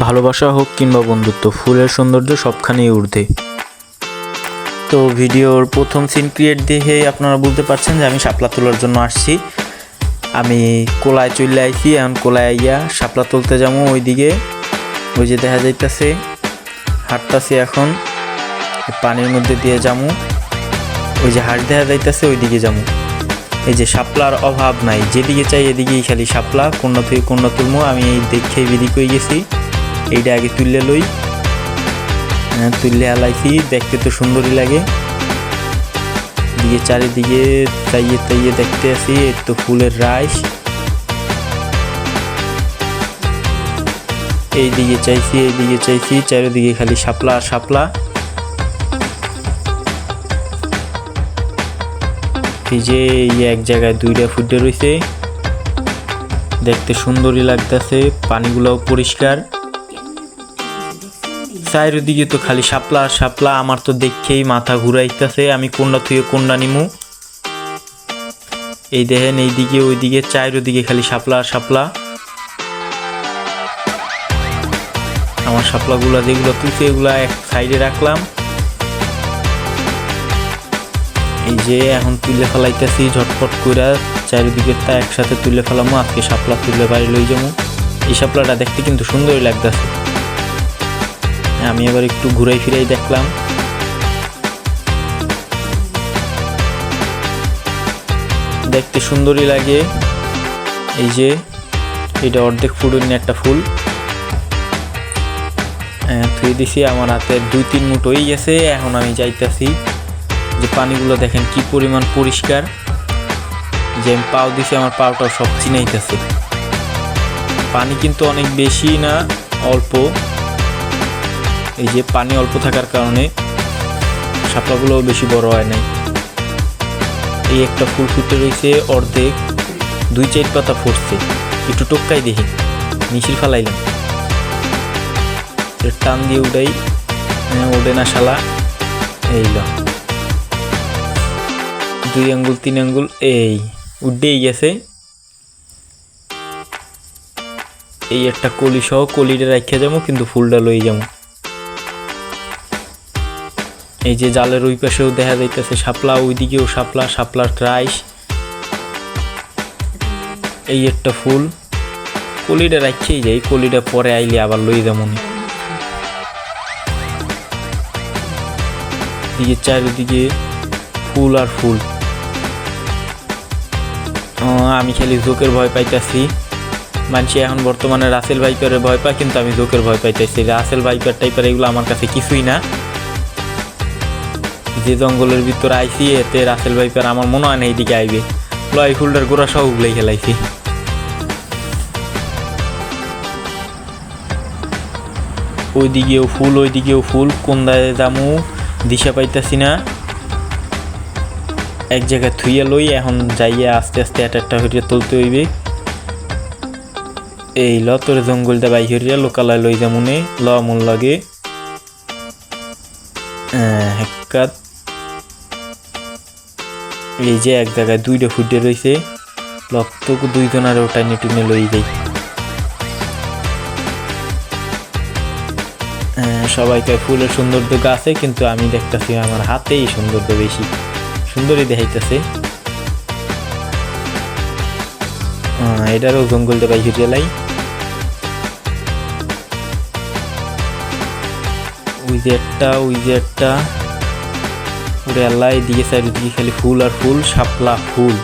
ভালোবাসা হোক কিংবা বন্ধুত্ব, ফুলের সৌন্দর্য সবখানেই ঊর্ধ্বে। তো ভিডিওর প্রথম সিন ক্রিয়েট দেখে আপনারা বুঝতে পারছেন যে আমি শাপলা তোলার জন্য আসছি। আমি কোলায় চলে আইছি, এখন কোলায় আইয়া শাপলা তুলতে যাবো। ওইদিকে ওই যে দেখা যাইতেছে হাঁটতাছি, এখন পানির মধ্যে দিয়ে যাবো। ওই যে হাট দেখা যাইতেছে ওইদিকে যাবো। এই যে শাপলার অভাব নাই, যেদিকে চাই এদিকেই খালি শাপলা। কোনটা থেকে কোনটা তুলবো আমি এই দেখে বিদিক হয়ে গেছি। এইটা আগে তুললে লই, তুললে হালাইছি, দেখতে তো সুন্দরই লাগে। দিকে চারিদিকে তাইয়ে তাইয়ে দেখতে আসি, এই তো ফুলের রাইস। এইদিকে চাইছি এইদিকে চাইছি, চারিদিকে খালি শাপলা আর শাপলা। এই যে এক জায়গায় দুইটা ফুটে রয়েছে, দেখতে সুন্দরই লাগতেছে। পানিগুলোও পরিষ্কার, চারিদিকে তো খালি শাপলা আর শাপলা। আমার তো দেখেই মাথা ঘুরাইতেছে, আমি কোনটা থেকে কোনটা নিমু। এই দেখেন এইদিকে ওইদিকে চারিদিকে খালি শাপলা আর শাপলা। আমার শাপলাগুলা যেগুলো তুলছে এগুলা এক সাইডে রাখলাম। এই যে এখন তুলে ফেলাইতেছি ঝটপট করে, চারিদিকে তা একসাথে তুলে ফেলামো। আজকে শাপলা তুলে বাড়ি লই যাবো। এই শাপলাটা দেখতে কিন্তু সুন্দরই লাগতেছে। আমি আবার একটু ঘুরাই ফিরাই দেখলাম। দেখতে সুন্দরই লাগে। এই যে এটা অর্ধেক ফুলের একটা ফুল থুয়ে দিছি। আমার হাতে 2-3 মুঠ হয়ে গেছে। এখন আমি যাইতেছি, যে পানিগুলো দেখেন কি পরিমাণ পরিষ্কার। যে আমি পাও দিছি, আমার পাওটাও সব চিনাইতেছে। পানি কিন্তু অনেক বেশি না, অল্প। এই যে পানি অল্প থাকার কারণে শাপলাগুলোও বেশি বড় হয় নাই। এই একটা ফুল ফুটে রয়েছে অর্ধেক, 2-4 পাতা ফুটছে। একটু টপকাই দেখি, মিশির ফেলাইলাম, টান দিয়ে উঠাই, ওঠে না শালা। এই 2 আঙ্গুল 3 আঙ্গুল এই উঠেই গেছে। এই একটা কলি সহ কলিটা রাখা যাবো, কিন্তু ফুলটা লই যাবো। এই যে জালের ওই পাশেও দেখা যাইতেছে শাপলা, ওইদিকেও শাপলা, শাপলার রাইস। এই একটা ফুল, কলিটা রাখছেই যাই, কলিটা পরে আইলে আবার লই যাবো। দিকে চারিদিকে ফুল আর ফুল। আমি খালি জোকের ভয় পাইতেছি। মানুষ এখন বর্তমানে রাসেল ভাইপারের ভয় পায়, কিন্তু আমি জোকের ভয় পাইতেছি। রাসেল ভাইপার টাইপার এগুলো আমার কাছে কিছুই না। যে জঙ্গলের ভিতরে আইছি, এতে রাসেল ভাইপার আমার মনে হয় না এইদিকে আইবে। লয় ফুলটার গোড়া সহ উগলাই খেলাইছি। ওইদিকেও ফুল ওইদিকেও ফুল, কোন দায়ে যামু দিশা পাইতাছি না। এক জায়গায় থুইয়া লই, এখন যাইয়া আস্তে আস্তে একটা হইয়া তুলতে হইবে। এই তোর জঙ্গলটা বাই হইয়া লোকালয় লই যামুনে মন লাগে। এই যে এক জায়গায় 2টা ফুটে রয়েছে, তো 2 জনের ওটা নিটুনে লই যাই। সবাইকে ফুলের সৌন্দর্য গাছে, কিন্তু আমি দেখতেছি আমার হাতেই সৌন্দর্য বেশি, সুন্দরই দেখাইতেছে। এটারও জঙ্গলটা বাই হইয়ালাই। ওই যে একটা ওরে আল্লাহ, এদিকে চারিদিকে খালি ফুল আর ফুল, শাপলা ফুল।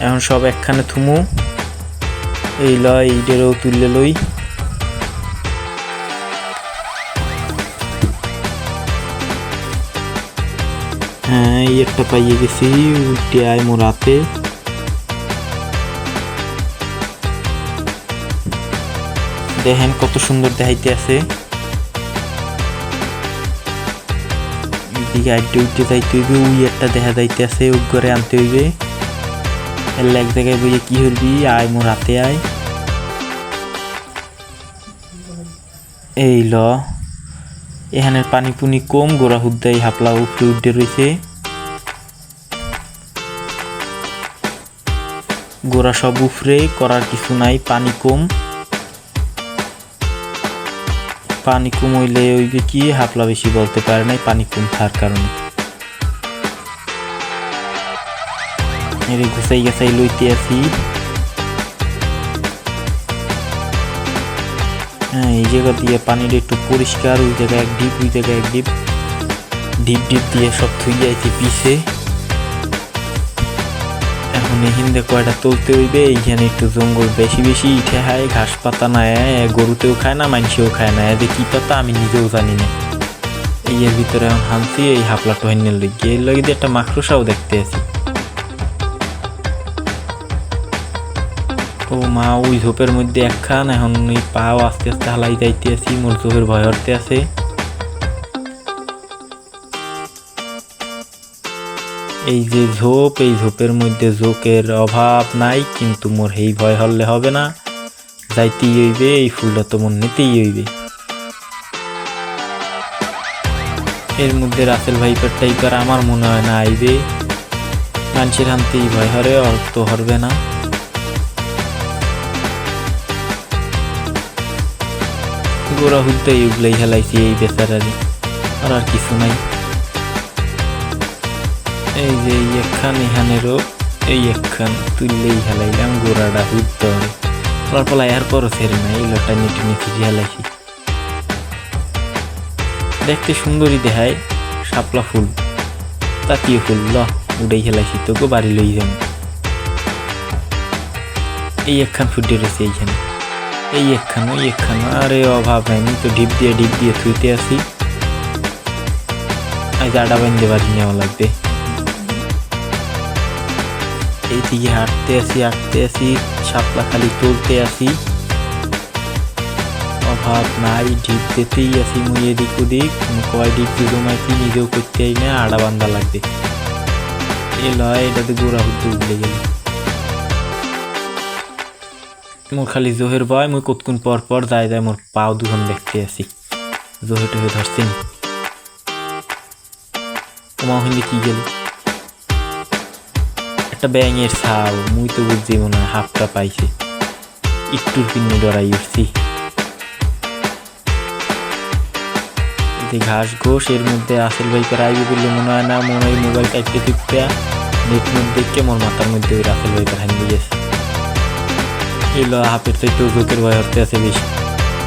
এখন সব একখানে থুমু। এই এইটারও তুললে লই। হ্যাঁ, এই একটা পাইয়ে গেছি, উল্টে আয় মোর হাতে। দেখেন কত সুন্দর দেখাইতে আছে। এদিকে আইডে উঠতে যাইতে হইবে, ওই একটা দেখা যাইতে আছে, ঘরে আনতে হইবে। এক জায়গায় বইয়ে কি হইবি, আয় মোর হাতে আয়। এই এখানের পানি পুনি কম, গোড়া হুদ্দাই হাপলা উপরে উঠে রয়েছে। গোড়া সব উফরে, করার কিছু নাই, পানি কম হইলে ওইবে কি হাফলা বেশি বলতে পারে নাই, পানি কম থাকার কারণে। এর গুছাই লইতে আসি। হ্যাঁ, এই জায়গা দিয়ে পানিটা একটু পরিষ্কার, ওই জায়গায় এক ডিপ, ওই জায়গায় এক ডিপ, ডিপ দিয়ে সব থুই যাইছি পিছে। এখন এখানে কয়টা তুলতে হইবে। এইখানে একটু জঙ্গল বেশি ইঠে খায়, ঘাস পাতা না, গরুতেও খায় না, মানুষেও খায় না, এদের কি পাতা আমি নিজেও জানি না। এই এর ভিতরে এখন হানছি এই হাফলা টোহাইনের লইগে, এর লগে দিয়ে একটা মাকড়সাও দেখতে আছি। ও মা, ওই ঝোপের মধ্যে একখান, এখন ওই পাও আস্তে আস্তে হালাই যাইতে আছি, মোর চোখের ভয় হতে আছে। এই যে ঝোপ, এই ঝোপের মধ্যে জোকের অভাব নাই, কিন্তু মোর এই ভয় হলে হবে না, যাইতেই হইবে, এই ফুলটা তো মোর নিতেই হইবে। এর মধ্যে রাসেল ভাইপার টাইপার আমার মনে হয় না আইবে, মানুষের হানতেই ভয় হরে, অর্থ তো হরবে না। গোড়া হুদ্দা এগুলাই হেলাইছি এই বেচারারি, আর কিছু নাই। এই যে এই একখান, এখানেরও এই একখান তুললেই হেলাইলাম, গোড়াটা হুদ্দ হরে ফলা এর পরও ছেড়ে নাই, এই লটা নেটে নিচে হেলাইছি। দেখতে সুন্দরী দেখায়, শাপলা ফুল, তাকিয়ে ফুল, উড়াই হেলাইছি, তোকে বাড়ি লই যাম। এই একখান ফুটে রয়েছে এইখানে, এই একখান, ওই একখান, আরে অভাব নাই, আমি তো ডিপ দিয়ে থুইতে আসি। আজ আডা বান্ধে বাড়ি নেওয়া লাগবে। এই দিকে হাঁটতে আসি, শাপলা খালি তুলতে আসি, অভাব নাই, ডিপ দিতেই আসি মুই এদিক ওদিক, কয় ডিপ জমাইছি নিজেও করতে আই না, আডা বান্ধা লাগবে। এ লয়, এটাতে গোড়া হুদ্দু উঠলে গেলে মোর খালি জোহের ভয়, মুই কতক্ষণ পর যায় মোর পাও দুখন দেখতে আসি, জোহে টোহে ধরছি নি। তোমা হইলে কি গেল, একটা ব্যাঙের ছাও, মুই তো বুঝছি মনে হয় হাফটা পাইছে, একটুর পিনে ডরাই উঠছি। যে ঘাস ঘোষ, এর মধ্যে রাসেল ভাইপার আইবে বললে মনে হয় না, মনে হয় মোবাইল কাটতে টিপতে নেট দেখে মোর মাথার মধ্যে ওই রাসেল ভাইপার হারিয়ে গেছে। এলো হাফের চাইতে জোকের ভয় হতে আছে বেশি।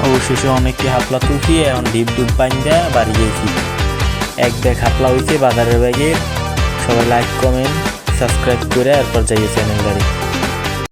অবশেষে অনেকটি হাফলা তুলছি, এখন ডিপ বাইন্দা বাড়ি গেছি। এক ব্যাগ হাফলা হয়েছে বাজারের ব্যাগে। সবাই লাইক কমেন্ট সাবস্ক্রাইব করে এরপর যাইয়ে চ্যানেলটারে।